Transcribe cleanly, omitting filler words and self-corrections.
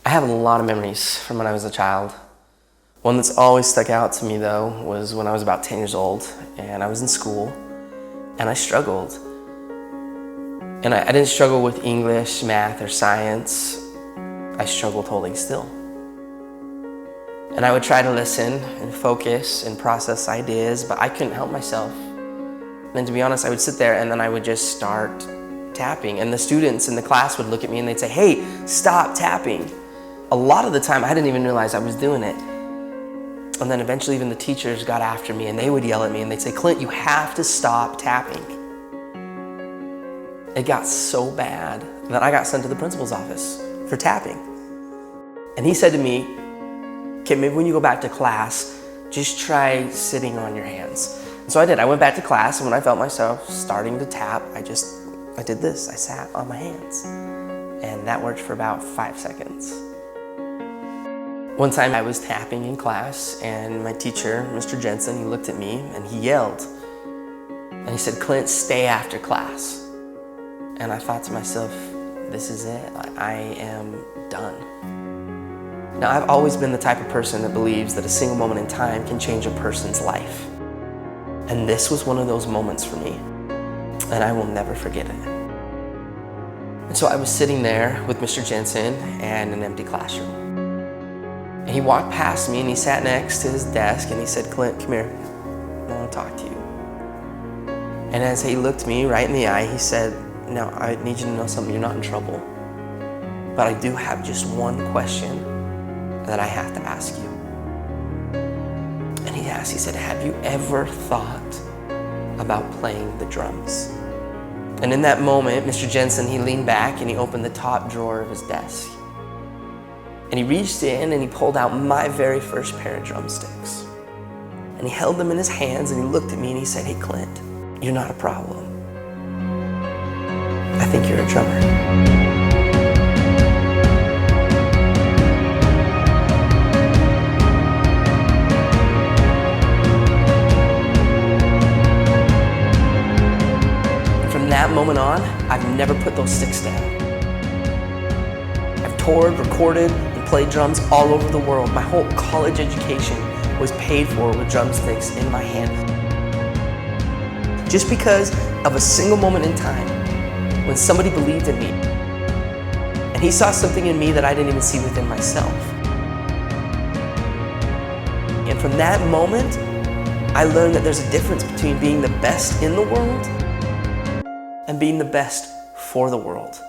I have a lot of memories from when I was a child. One that's always stuck out to me though was when I was about 10 years old and I was in school and I struggled. And I didn't struggle with English, math, or science. I struggled holding still. And I would try to listen and focus and process ideas, but I couldn't help myself. And to be honest, I would sit there and then I would just start tapping. And the students in the class would look at me and they'd say, "Hey, stop tapping." A lot of the time, I didn't even realize I was doing it. And then eventually even the teachers got after me and they would yell at me and they'd say, "Clint, you have to stop tapping." It got so bad that I got sent to the principal's office for tapping. And he said to me, "Okay, maybe when you go back to class, just try sitting on your hands." And so I did. I went back to class, and when I felt myself starting to tap, I did this. I sat on my hands. And that worked for about 5 seconds. One time I was tapping in class, and my teacher, Mr. Jensen, he looked at me and he yelled. And he said, "Clint, stay after class." And I thought to myself, this is it. I am done. Now, I've always been the type of person that believes that a single moment in time can change a person's life. And this was one of those moments for me, and I will never forget it. And so I was sitting there with Mr. Jensen and an empty classroom. And he walked past me and he sat next to his desk and he said, "Clint, come here. I want to talk to you." And as he looked me right in the eye, he said, "Now, I need you to know something. You're not in trouble. But I do have just one question that I have to ask you." And he said, "Have you ever thought about playing the drums?" And in that moment, Mr. Jensen, he leaned back and he opened the top drawer of his desk. And he reached in and he pulled out my very first pair of drumsticks. And he held them in his hands and he looked at me and he said, "Hey, Clint, you're not a problem. I think you're a drummer." From that moment on, I've never put those sticks down. I've toured, recorded, and played drums all over the world. My whole college education was paid for with drumsticks in my hand. Just because of a single moment in time when somebody believed in me and he saw something in me that I didn't even see within myself. And from that moment, I learned that there's a difference between being the best in the world and being the best for the world.